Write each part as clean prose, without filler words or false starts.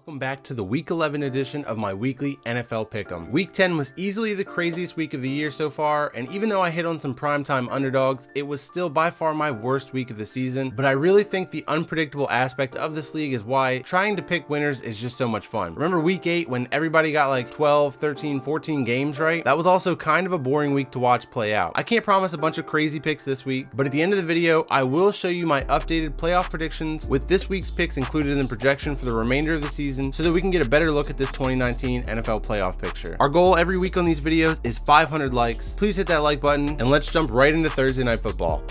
Welcome back to the Week 11 edition of my weekly NFL Pick'em. Week 10 was easily the craziest week of the year so far, and even though I hit on some primetime underdogs, it was still by far my worst week of the season. But I really think the unpredictable aspect of this league is why trying to pick winners is just so much fun. Remember week 8 when everybody got like 12, 13, 14 games right? That was also kind of a boring week to watch play out. I can't promise a bunch of crazy picks this week, but at the end of the video, I will show you my updated playoff predictions with this week's picks included in the projection for the remainder of the season, so that we can get a better look at this 2019 NFL playoff picture. Our goal every week on these videos is 500 likes. Please hit that like button and let's jump right into Thursday Night Football.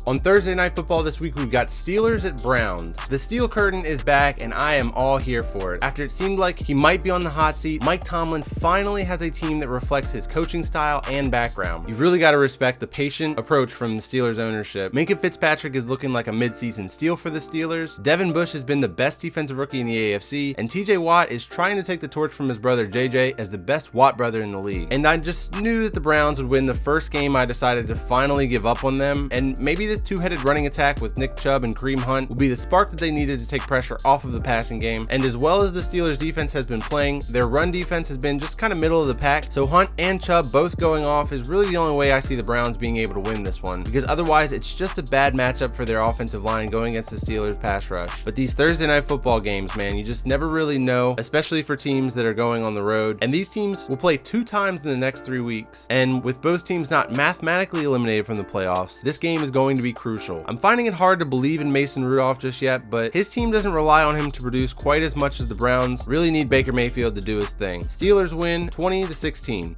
On Thursday Night Football this week, we've got Steelers at Browns. The Steel Curtain is back, and I am all here for it. After it seemed like he might be on the hot seat, Mike Tomlin finally has a team that reflects his coaching style and background. You've really got to respect the patient approach from the Steelers ownership. Minkah Fitzpatrick is looking like a midseason steal for the Steelers. Devin Bush has been the best defensive rookie in the AFC, and TJ Watt is trying to take the torch from his brother JJ as the best Watt brother in the league. And I just knew that the Browns would win the first game. I decided to finally give up on them, and maybe this two-headed running attack with Nick Chubb and Kareem Hunt will be the spark that they needed to take pressure off of the passing game. And as well as the Steelers defense has been playing, their run defense has been just kind of middle of the pack, so Hunt and Chubb both going off is really the only way I see the Browns being able to win this one, because otherwise it's just a bad matchup for their offensive line going against the Steelers pass rush. But these Thursday Night Football games, man, you just never really know, especially for teams that are going on the road, and these teams will play 2 times in the next 3 weeks, and with both teams not mathematically eliminated from the playoffs, this game is going to be crucial. I'm finding it hard to believe in Mason Rudolph just yet, but his team doesn't rely on him to produce quite as much as the Browns really need Baker Mayfield to do his thing. Steelers win 20-16.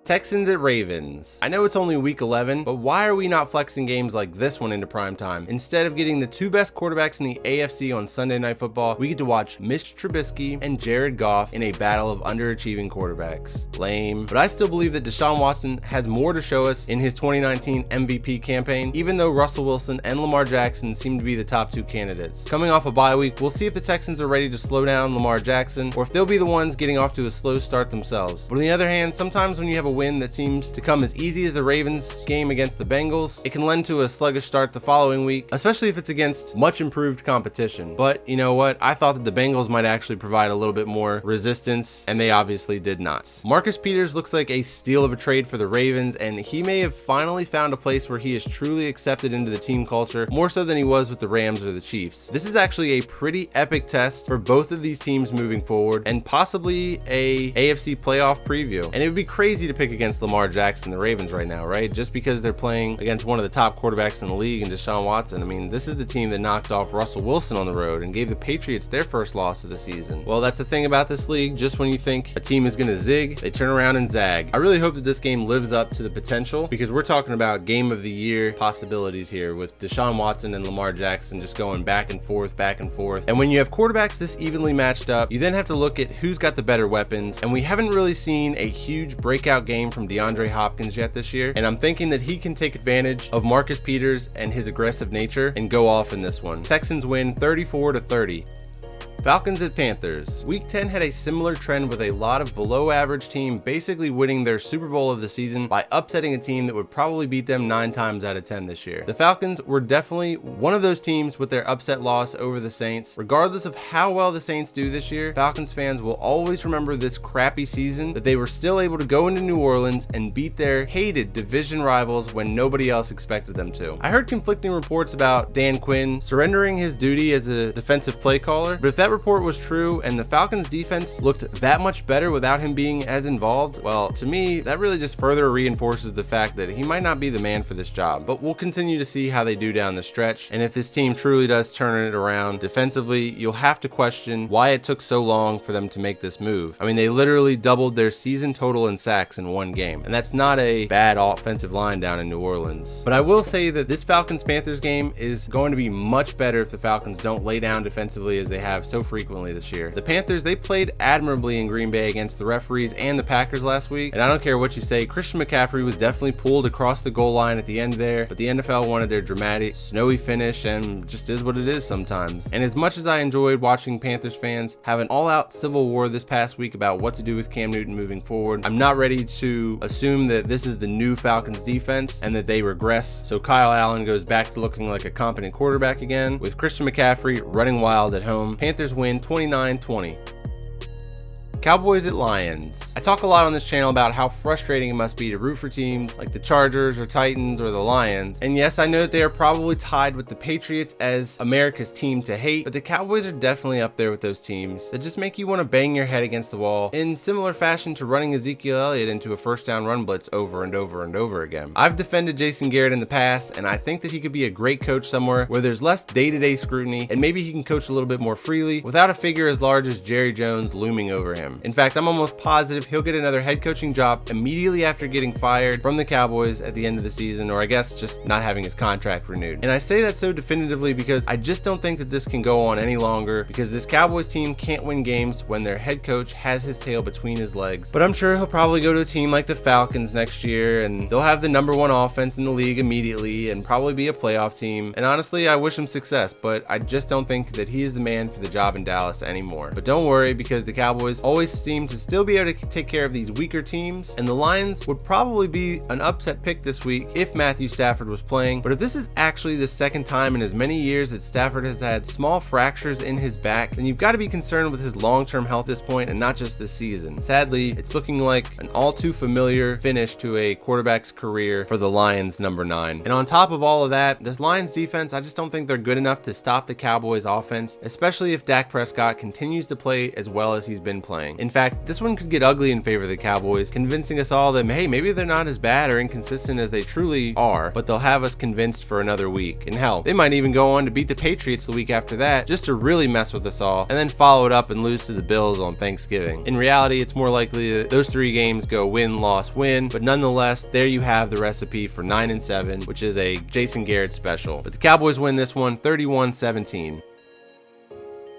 Texans at Ravens. I know it's only week 11, but why are we not flexing games like this one into primetime? Instead of getting the 2 best quarterbacks in the AFC on Sunday Night Football, we get to watch Mitch Trubisky and Jared Goff in a battle of underachieving quarterbacks. Lame. But I still believe that Deshaun Watson has more to show us in his 2019 MVP campaign, even though Russell Wilson and Lamar Jackson seem to be the top 2 candidates. Coming off a bye week, we'll see if the Texans are ready to slow down Lamar Jackson, or if they'll be the ones getting off to a slow start themselves. But on the other hand, sometimes when you have a win that seems to come as easy as the Ravens game against the Bengals, it can lend to a sluggish start the following week, especially if it's against much improved competition. But you know what? I thought that the Bengals might actually provide a little bit more resistance, and they obviously did not. Marcus Peters looks like a steal of a trade for the Ravens, and he may have finally found a place where he is truly accepted into the team culture, more so than he was with the Rams or the Chiefs. This is actually a pretty epic test for both of these teams moving forward, and possibly a AFC playoff preview. And it would be crazy to pick against Lamar Jackson, the Ravens right now, right? Just because they're playing against one of the top quarterbacks in the league and Deshaun Watson. I mean, this is the team that knocked off Russell Wilson on the road and gave the Patriots their first loss of the season. Well, that's the thing about this league. Just when you think a team is going to zig, they turn around and zag. I really hope that this game lives up to the potential, because we're talking about game of the year possibilities here with Deshaun Watson and Lamar Jackson just going back and forth, back and forth. And when you have quarterbacks this evenly matched up, you then have to look at who's got the better weapons. And we haven't really seen a huge breakout game from DeAndre Hopkins yet this year, and I'm thinking that he can take advantage of Marcus Peters and his aggressive nature and go off in this one. Texans win 34-30. Falcons at Panthers. Week 10 had a similar trend with a lot of below average team basically winning their Super Bowl of the season by upsetting a team that would probably beat them 9 times out of 10 this year. The Falcons were definitely one of those teams with their upset loss over the Saints. Regardless of how well the Saints do this year, Falcons fans will always remember this crappy season, that they were still able to go into New Orleans and beat their hated division rivals when nobody else expected them to. I heard conflicting reports about Dan Quinn surrendering his duty as a defensive play caller, but if that report was true and the Falcons defense looked that much better without him being as involved, well, to me, that really just further reinforces the fact that he might not be the man for this job. But we'll continue to see how they do down the stretch, and if this team truly does turn it around defensively, you'll have to question why it took so long for them to make this move. I mean, they literally doubled their season total in sacks in one game, and that's not a bad offensive line down in New Orleans. But I will say that this Falcons-Panthers game is going to be much better if the Falcons don't lay down defensively as they have so frequently this year. The Panthers, they played admirably in Green Bay against the referees and the Packers last week, and I don't care what you say, Christian McCaffrey was definitely pulled across the goal line at the end there, but the NFL wanted their dramatic, snowy finish, and just is what it is sometimes. And as much as I enjoyed watching Panthers fans have an all-out civil war this past week about what to do with Cam Newton moving forward, I'm not ready to assume that this is the new Falcons defense and that they regress, so Kyle Allen goes back to looking like a competent quarterback again. With Christian McCaffrey running wild at home, Panthers Panthers win 29-20. Cowboys at Lions. I talk a lot on this channel about how frustrating it must be to root for teams like the Chargers or Titans or the Lions. And yes, I know that they are probably tied with the Patriots as America's team to hate, but the Cowboys are definitely up there with those teams that just make you want to bang your head against the wall in similar fashion to running Ezekiel Elliott into a first down run blitz over and over and over again. I've defended Jason Garrett in the past, and I think that he could be a great coach somewhere where there's less day-to-day scrutiny, and maybe he can coach a little bit more freely without a figure as large as Jerry Jones looming over him. In fact, I'm almost positive he'll get another head coaching job immediately after getting fired from the Cowboys at the end of the season, or I guess just not having his contract renewed. And I say that so definitively because I just don't think that this can go on any longer, because this Cowboys team can't win games when their head coach has his tail between his legs. But I'm sure he'll probably go to a team like the Falcons next year, and they'll have the #1 offense in the league immediately and probably be a playoff team. And honestly, I wish him success, but I just don't think that he is the man for the job in Dallas anymore. But don't worry, because the Cowboys always seem to still be able to take care of these weaker teams, and the Lions would probably be an upset pick this week if Matthew Stafford was playing. But if this is actually the second time in as many years that Stafford has had small fractures in his back, then you've got to be concerned with his long-term health at this point and not just this season. Sadly, it's looking like an all too familiar finish to a quarterback's career for the Lions #9. And on top of all of that, this Lions defense, I just don't think they're good enough to stop the Cowboys offense, especially if Dak Prescott continues to play as well as he's been playing. In fact, this one could get ugly in favor of the Cowboys, convincing us all that, hey, maybe they're not as bad or inconsistent as they truly are, but they'll have us convinced for another week. And hell, they might even go on to beat the Patriots the week after that, just to really mess with us all, and then follow it up and lose to the Bills on Thanksgiving. In reality, it's more likely that those 3 games go win, loss, win, but nonetheless, there you have the recipe for 9-7, which is a Jason Garrett special. But the Cowboys win this one 31-17.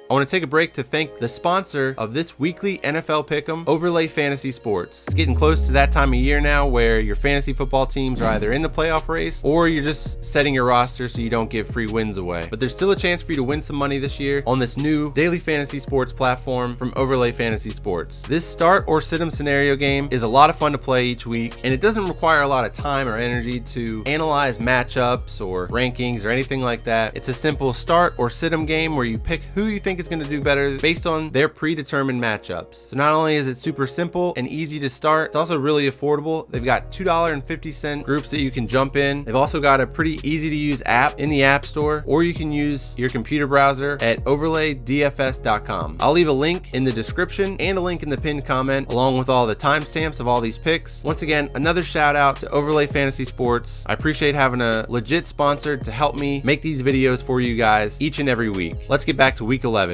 I want to take a break to thank the sponsor of this weekly NFL Pick'em, Overlay Fantasy Sports. It's getting close to that time of year now where your fantasy football teams are either in the playoff race or you're just setting your roster so you don't give free wins away. But there's still a chance for you to win some money this year on this new daily fantasy sports platform from Overlay Fantasy Sports. This start or sit-'em scenario game is a lot of fun to play each week, and it doesn't require a lot of time or energy to analyze matchups or rankings or anything like that. It's a simple start or sit-'em game where you pick who you think is going to do better based on their predetermined matchups. So not only is it super simple and easy to start, it's also really affordable. They've got $2.50 groups that you can jump in. They've also got a pretty easy to use app in the App Store, or you can use your computer browser at overlaydfs.com. I'll leave a link in the description and a link in the pinned comment along with all the timestamps of all these picks. Once again, another shout out to Overlay Fantasy Sports. I appreciate having a legit sponsor to help me make these videos for you guys each and every week. Let's get back to week 11.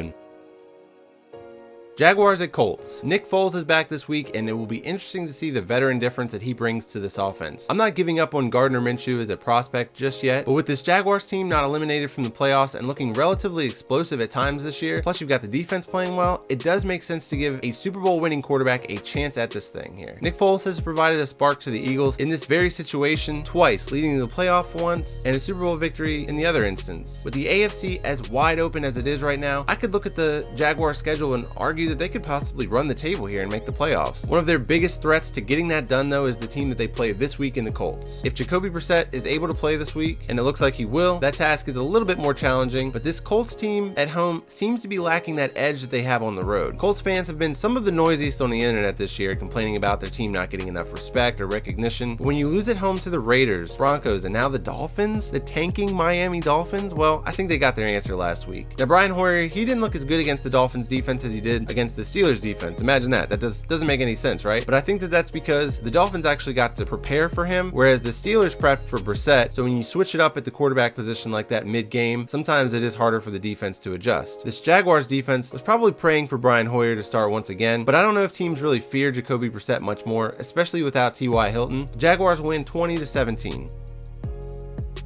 Jaguars at Colts. Nick Foles is back this week, and it will be interesting to see the veteran difference that he brings to this offense. I'm not giving up on Gardner Minshew as a prospect just yet, but with this Jaguars team not eliminated from the playoffs and looking relatively explosive at times this year, plus you've got the defense playing well, it does make sense to give a Super Bowl winning quarterback a chance at this thing here. Nick Foles has provided a spark to the Eagles in this very situation twice, leading to the playoff once and a Super Bowl victory in the other instance. With the AFC as wide open as it is right now, I could look at the Jaguars schedule and argue that they could possibly run the table here and make the playoffs. One of their biggest threats to getting that done, though, is the team that they play this week in the Colts. If Jacoby Brissett is able to play this week, and it looks like he will, that task is a little bit more challenging, but this Colts team at home seems to be lacking that edge that they have on the road. Colts fans have been some of the noisiest on the internet this year, complaining about their team not getting enough respect or recognition. But when you lose at home to the Raiders, Broncos, and now the Dolphins, the tanking Miami Dolphins, well, I think they got their answer last week. Now, Brian Hoyer, he didn't look as good against the Dolphins defense as he did against the Steelers defense. Imagine that. That doesn't make any sense, right? But I think that that's because the Dolphins actually got to prepare for him, whereas the Steelers prepped for Brissett. So when you switch it up at the quarterback position like that mid-game, sometimes it is harder for the defense to adjust. This Jaguars defense was probably praying for Brian Hoyer to start once again, but I don't know if teams really fear Jacoby Brissett much more, especially without T.Y. Hilton. Jaguars win 20-17.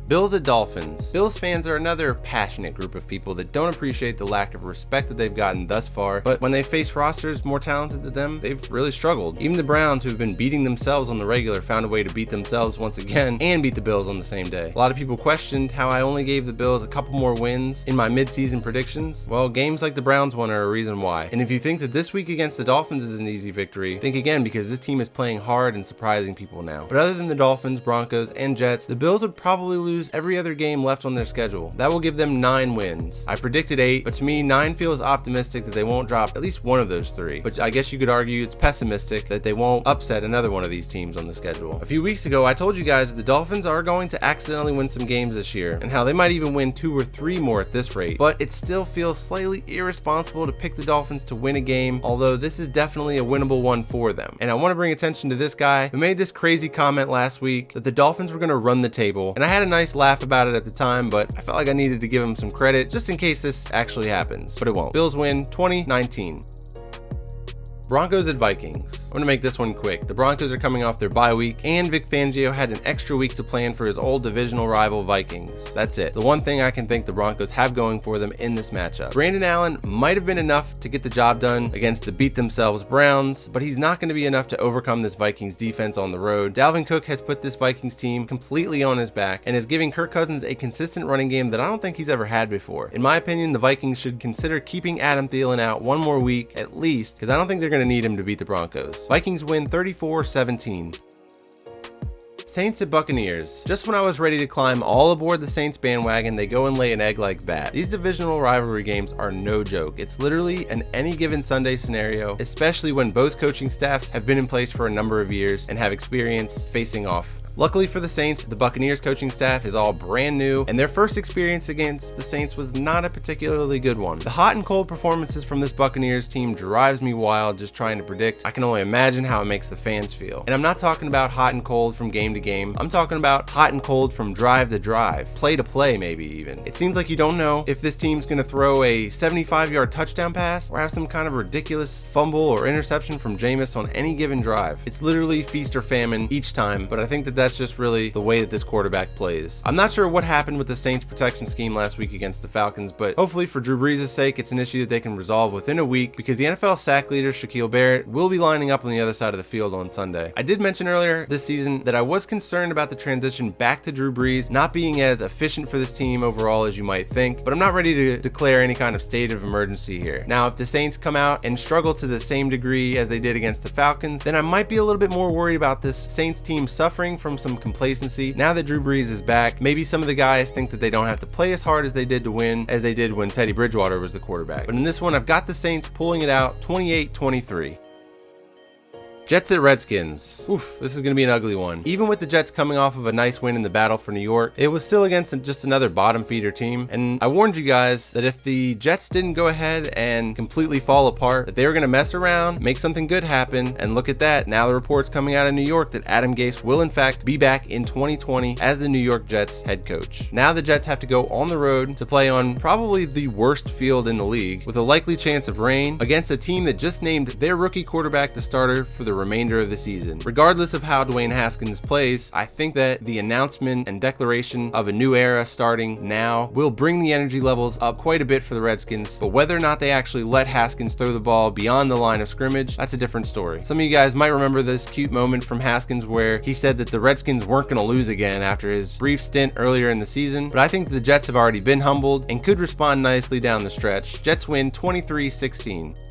Bills at Dolphins. Bills fans are another passionate group of people that don't appreciate the lack of respect that they've gotten thus far, but when they face rosters more talented than them, they've really struggled. Even the Browns, who've been beating themselves on the regular, found a way to beat themselves once again and beat the Bills on the same day. A lot of people questioned how I only gave the Bills a couple more wins in my mid-season predictions. Well, games like the Browns one are a reason why. And if you think that this week against the Dolphins is an easy victory, think again, because this team is playing hard and surprising people now. But other than the Dolphins, Broncos, and Jets, the Bills would probably lose lose every other game left on their schedule. That will give them 9 wins. I predicted 8, but to me 9 feels optimistic that they won't drop at least one of those 3. But I guess you could argue it's pessimistic that they won't upset another one of these teams on the schedule. A few weeks ago, I told you guys that the Dolphins are going to accidentally win some games this year, and how they might even win 2 or 3 more at this rate. But it still feels slightly irresponsible to pick the Dolphins to win a game, although this is definitely a winnable one for them. And I want to bring attention to this guy who made this crazy comment last week that the Dolphins were going to run the table, and I had a nice laugh about it at the time, but I felt like I needed to give him some credit just in case this actually happens, but it won't. Bills win 20-19. Broncos at Vikings. I'm going to make this one quick. The Broncos are coming off their bye week, and Vic Fangio had an extra week to plan for his old divisional rival Vikings. That's it. The one thing I can think the Broncos have going for them in this matchup. Brandon Allen might have been enough to get the job done against the beat-themselves Browns, but he's not going to be enough to overcome this Vikings defense on the road. Dalvin Cook has put this Vikings team completely on his back and is giving Kirk Cousins a consistent running game that I don't think he's ever had before. In my opinion, the Vikings should consider keeping Adam Thielen out one more week at least, because I don't think they're going to need him to beat the Broncos. Vikings win 34-17. Saints at Buccaneers. Just when I was ready to climb all aboard the Saints bandwagon, they go and lay an egg like that. These divisional rivalry games are no joke. It's literally an any given Sunday scenario, especially when both coaching staffs have been in place for a number of years and have experience facing off. Luckily for the Saints, the Buccaneers coaching staff is all brand new, and their first experience against the Saints was not a particularly good one. The hot and cold performances from this Buccaneers team drives me wild just trying to predict. I can only imagine how it makes the fans feel. And I'm not talking about hot and cold from game to game. I'm talking about hot and cold from drive to drive, play to play maybe even. It seems like you don't know if this team's going to throw a 75-yard touchdown pass or have some kind of ridiculous fumble or interception from Jameis on any given drive. It's literally feast or famine each time, but I think that that's just really the way that this quarterback plays. I'm not sure what happened with the Saints protection scheme last week against the Falcons, but hopefully for Drew Brees' sake, it's an issue that they can resolve within a week, because the NFL sack leader Shaquille Barrett will be lining up on the other side of the field on Sunday. I did mention earlier this season that I was concerned about the transition back to Drew Brees not being as efficient for this team overall as you might think, but I'm not ready to declare any kind of state of emergency here. Now, if the Saints come out and struggle to the same degree as they did against the Falcons, then I might be a little bit more worried about this Saints team suffering from some complacency. Now that Drew Brees is back, maybe some of the guys think that they don't have to play as hard as they did to win as they did when Teddy Bridgewater was the quarterback. But in this one, I've got the Saints pulling it out 28-23. Jets at Redskins. Oof, this is going to be an ugly one. Even with the Jets coming off of a nice win in the battle for New York, it was still against just another bottom feeder team. And I warned you guys that if the Jets didn't go ahead and completely fall apart, that they were going to mess around, make something good happen. And look at that. Now the reports coming out of New York that Adam Gase will in fact be back in 2020 as the New York Jets head coach. Now the Jets have to go on the road to play on probably the worst field in the league, with a likely chance of rain, against a team that just named their rookie quarterback the starter for the remainder of the season. Regardless of how Dwayne Haskins plays, I think that the announcement and declaration of a new era starting now will bring the energy levels up quite a bit for the Redskins, but whether or not they actually let Haskins throw the ball beyond the line of scrimmage, that's a different story. Some of you guys might remember this cute moment from Haskins where he said that the Redskins weren't going to lose again after his brief stint earlier in the season, but I think the Jets have already been humbled and could respond nicely down the stretch. Jets win 23-16.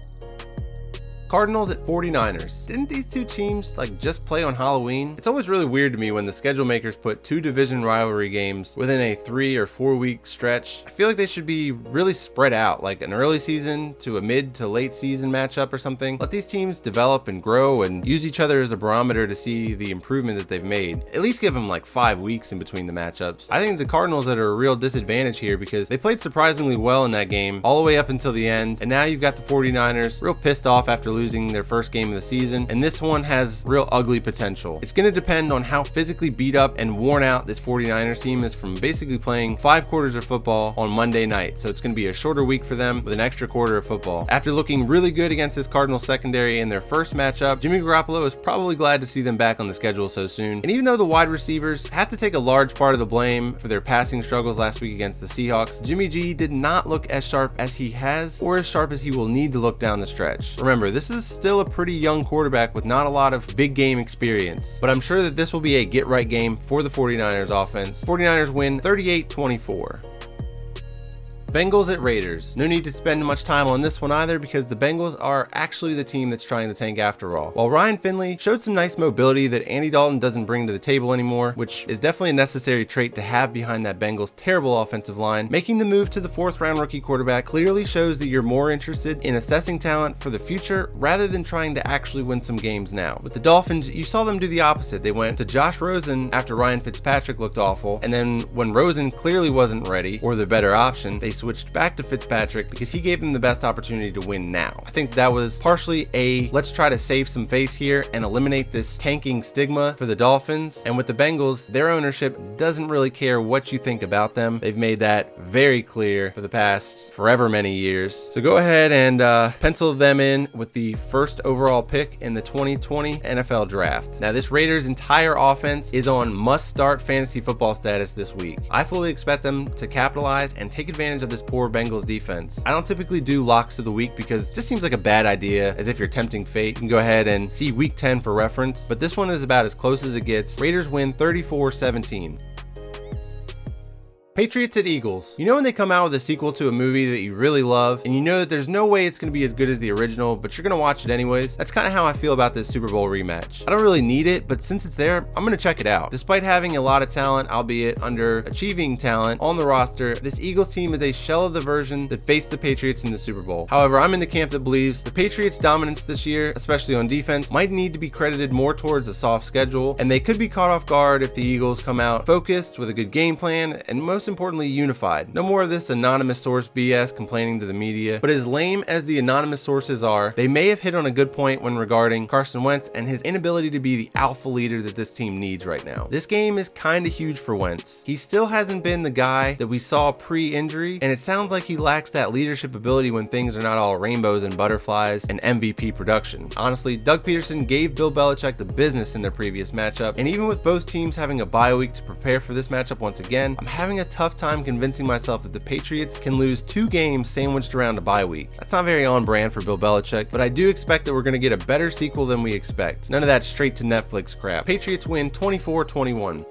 Cardinals at 49ers. Didn't these two teams just play on Halloween? It's always really weird to me when the schedule makers put two division rivalry games within a 3 or 4 week stretch. I feel like they should be really spread out, like an early season to a mid to late season matchup or something. Let these teams develop and grow and use each other as a barometer to see the improvement that they've made. At least give them 5 weeks in between the matchups. I think the Cardinals are at a real disadvantage here because they played surprisingly well in that game all the way up until the end, and now you've got the 49ers real pissed off after losing their first game of the season, and this one has real ugly potential. It's going to depend on how physically beat up and worn out this 49ers team is from basically playing 5 quarters of football on Monday night, so it's going to be a shorter week for them with an extra quarter of football. After looking really good against this Cardinals secondary in their first matchup, Jimmy Garoppolo is probably glad to see them back on the schedule so soon, and even though the wide receivers have to take a large part of the blame for their passing struggles last week against the Seahawks, Jimmy G did not look as sharp as he has or as sharp as he will need to look down the stretch. Remember, this is still a pretty young quarterback with not a lot of big game experience, but I'm sure that this will be a get right game for the 49ers offense. 49ers win 38-24. Bengals at Raiders. No need to spend much time on this one either because the Bengals are actually the team that's trying to tank after all. While Ryan Finley showed some nice mobility that Andy Dalton doesn't bring to the table anymore, which is definitely a necessary trait to have behind that Bengals terrible offensive line, making the move to the 4th round rookie quarterback clearly shows that you're more interested in assessing talent for the future rather than trying to actually win some games now. With the Dolphins, you saw them do the opposite. They went to Josh Rosen after Ryan Fitzpatrick looked awful, and then when Rosen clearly wasn't ready or the better option, they switched back to Fitzpatrick because he gave them the best opportunity to win now. I think that was partially a let's try to save some face here and eliminate this tanking stigma for the Dolphins. And with the Bengals, their ownership doesn't really care what you think about them. They've made that very clear for the past forever many years. So go ahead and pencil them in with the 1st overall pick in the 2020 NFL Draft. Now, this Raiders' entire offense is on must-start fantasy football status this week. I fully expect them to capitalize and take advantage of this poor Bengals defense. I don't typically do locks of the week because it just seems like a bad idea, as if you're tempting fate. You can go ahead and see week 10 for reference, but this one is about as close as it gets. Raiders win 34-17. Patriots at Eagles. You know when they come out with a sequel to a movie that you really love, and you know that there's no way it's going to be as good as the original, but you're going to watch it anyways? That's kind of how I feel about this Super Bowl rematch. I don't really need it, but since it's there, I'm going to check it out. Despite having a lot of talent, albeit underachieving talent, on the roster, this Eagles team is a shell of the version that faced the Patriots in the Super Bowl. However, I'm in the camp that believes the Patriots' dominance this year, especially on defense, might need to be credited more towards a soft schedule, and they could be caught off guard if the Eagles come out focused with a good game plan, and most importantly, unified. No more of this anonymous source BS complaining to the media, but as lame as the anonymous sources are, they may have hit on a good point when regarding Carson Wentz and his inability to be the alpha leader that this team needs right now. This game is kind of huge for Wentz. He still hasn't been the guy that we saw pre-injury, and it sounds like he lacks that leadership ability when things are not all rainbows and butterflies and MVP production. Honestly, Doug Peterson gave Bill Belichick the business in their previous matchup, and even with both teams having a bye week to prepare for this matchup once again, I'm having a tough time convincing myself that the Patriots can lose 2 games sandwiched around a bye week. That's not very on brand for Bill Belichick, but I do expect that we're going to get a better sequel than we expect. None of that straight to Netflix crap. Patriots win 24-21.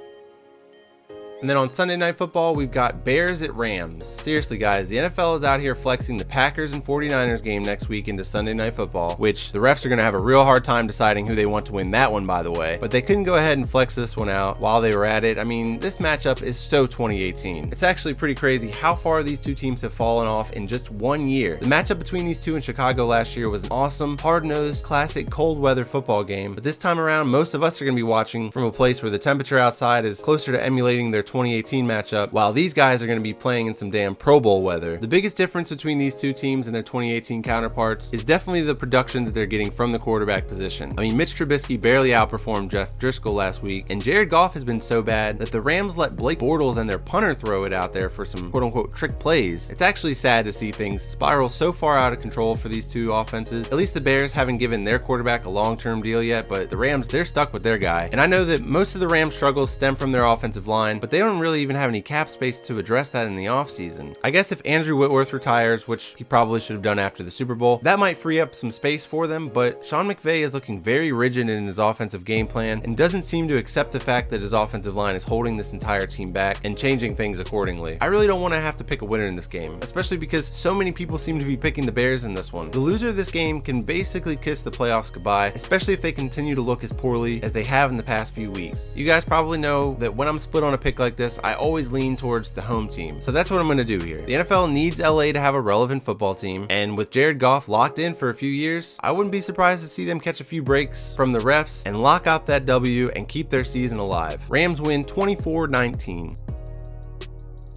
And then on Sunday Night Football, we've got Bears at Rams. Seriously, guys, the NFL is out here flexing the Packers and 49ers game next week into Sunday Night Football, which the refs are going to have a real hard time deciding who they want to win that one, by the way. But they couldn't go ahead and flex this one out while they were at it. I mean, this matchup is so 2018. It's actually pretty crazy how far these two teams have fallen off in just 1 year. The matchup between these two in Chicago last year was an awesome, hard-nosed, classic cold weather football game. But this time around, most of us are going to be watching from a place where the temperature outside is closer to emulating their 2018 matchup, while these guys are going to be playing in some damn Pro Bowl weather. The biggest difference between these two teams and their 2018 counterparts is definitely the production that they're getting from the quarterback position. I mean, Mitch Trubisky barely outperformed Jeff Driscoll last week, and Jared Goff has been so bad that the Rams let Blake Bortles and their punter throw it out there for some quote-unquote trick plays. It's actually sad to see things spiral so far out of control for these two offenses. At least the Bears haven't given their quarterback a long-term deal yet, but the Rams, they're stuck with their guy. And I know that most of the Rams' struggles stem from their offensive line, but they don't really even have any cap space to address that in the offseason. I guess if Andrew Whitworth retires, which he probably should have done after the Super Bowl, that might free up some space for them, but Sean McVay is looking very rigid in his offensive game plan and doesn't seem to accept the fact that his offensive line is holding this entire team back and changing things accordingly. I really don't want to have to pick a winner in this game, especially because so many people seem to be picking the Bears in this one. The loser of this game can basically kiss the playoffs goodbye, especially if they continue to look as poorly as they have in the past few weeks. You guys probably know that when I'm split on a pick like this, I always lean towards the home team. So that's what I'm going to do here. The NFL needs LA to have a relevant football team, and with Jared Goff locked in for a few years, I wouldn't be surprised to see them catch a few breaks from the refs and lock up that W and keep their season alive. Rams win 24-19.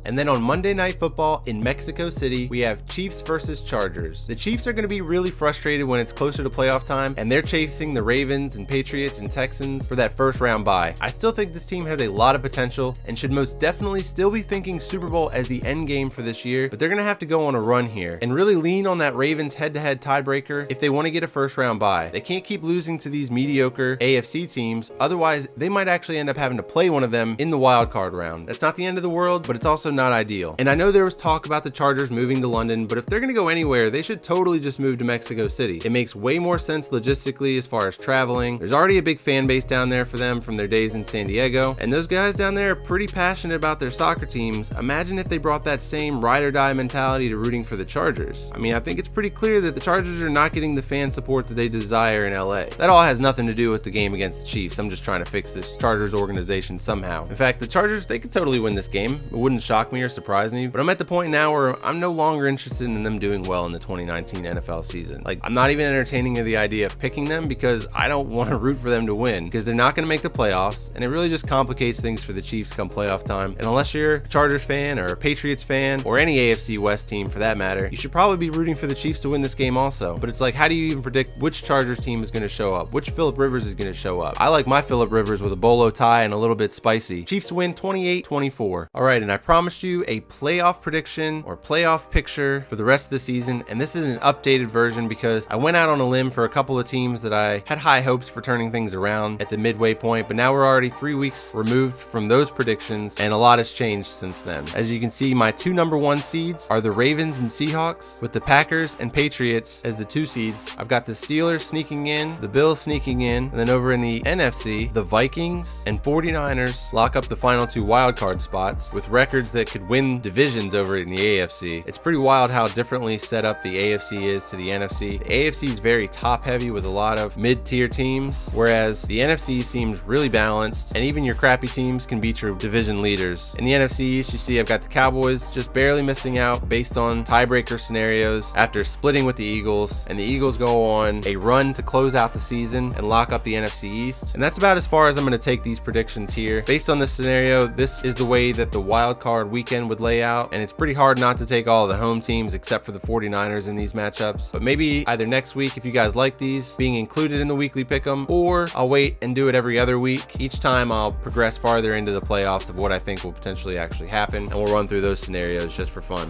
And then on Monday Night Football in Mexico City, we have Chiefs versus Chargers. The Chiefs are going to be really frustrated when it's closer to playoff time, and they're chasing the Ravens and Patriots and Texans for that first round bye. I still think this team has a lot of potential and should most definitely still be thinking Super Bowl as the end game for this year, but they're going to have to go on a run here and really lean on that Ravens head-to-head tiebreaker if they want to get a first round bye. They can't keep losing to these mediocre AFC teams, otherwise they might actually end up having to play one of them in the wild card round. That's not the end of the world, but it's also also not ideal. And I know there was talk about the Chargers moving to London, but if they're going to go anywhere, they should totally just move to Mexico City. It makes way more sense logistically as far as traveling. There's already a big fan base down there for them from their days in San Diego, and those guys down there are pretty passionate about their soccer teams. Imagine if they brought that same ride or die mentality to rooting for the Chargers. I mean, I think it's pretty clear that the Chargers are not getting the fan support that they desire in LA. That all has nothing to do with the game against the Chiefs. I'm just trying to fix this Chargers organization somehow. In fact, the Chargers, they could totally win this game. It wouldn't shock me or surprise me, but I'm at the point now where I'm no longer interested in them doing well in the 2019 NFL season. Like, I'm not even entertaining the idea of picking them because I don't want to root for them to win, because they're not going to make the playoffs, and it really just complicates things for the Chiefs come playoff time. And unless you're a Chargers fan or a Patriots fan or any AFC West team for that matter, you should probably be rooting for the Chiefs to win this game also. But it's like, how do you even predict which Chargers team is going to show up? Which Phillip Rivers is going to show up? I like my Phillip Rivers with a bolo tie and a little bit spicy. Chiefs win 28-24. All right, and I promised you a playoff prediction or playoff picture for the rest of the season, and this is an updated version because I went out on a limb for a couple of teams that I had high hopes for turning things around at the midway point, but now we're already 3 weeks removed from those predictions, and a lot has changed since then. As you can see, my two number one seeds are the Ravens and Seahawks, with the Packers and Patriots as the 2 seeds. I've got the Steelers sneaking in, the Bills sneaking in, and then over in the NFC, the Vikings and 49ers lock up the final 2 wildcard spots with records that could win divisions over in the AFC. It's pretty wild how differently set up the AFC is to the NFC. The AFC is very top heavy with a lot of mid-tier teams, whereas the NFC seems really balanced, and even your crappy teams can beat your division leaders. In the NFC East, you see I've got the Cowboys just barely missing out based on tiebreaker scenarios after splitting with the Eagles, and the Eagles go on a run to close out the season and lock up the NFC East. And that's about as far as I'm going to take these predictions here. Based on this scenario, this is the way that the wild card weekend would lay out, and it's pretty hard not to take all the home teams except for the 49ers in these matchups. But maybe either next week, if you guys like these being included in the weekly pick'em, or I'll wait and do it every other week. Each time I'll progress farther into the playoffs of what I think will potentially actually happen, and we'll run through those scenarios just for fun.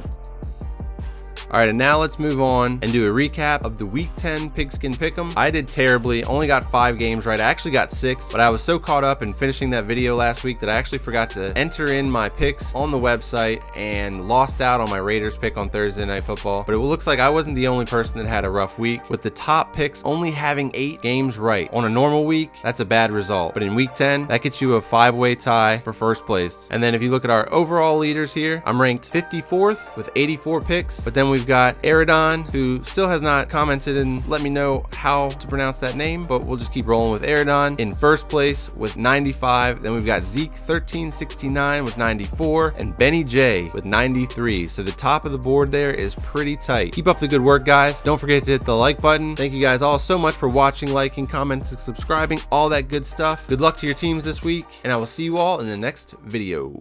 All right, and now let's move on and do a recap of the Week 10 Pigskin Pick'em. I did terribly, only got 5 games right. I actually got 6, but I was so caught up in finishing that video last week that I actually forgot to enter in my picks on the website and lost out on my Raiders pick on Thursday Night Football. But it looks like I wasn't the only person that had a rough week, with the top picks only having 8 games right. On a normal week, that's a bad result. But in Week 10, that gets you a 5-way tie for first place. And then if you look at our overall leaders here, I'm ranked 54th with 84 picks, but then we've got Eridon, who still has not commented and let me know how to pronounce that name, but we'll just keep rolling with Eridon in first place with 95. Then we've got Zeke 1369 with 94 and Benny J with 93. So the top of the board there is pretty tight. Keep up the good work, guys. Don't forget to hit the like button. Thank you guys all so much for watching, liking, commenting, subscribing, all that good stuff. Good luck to your teams this week, and I will see you all in the next video.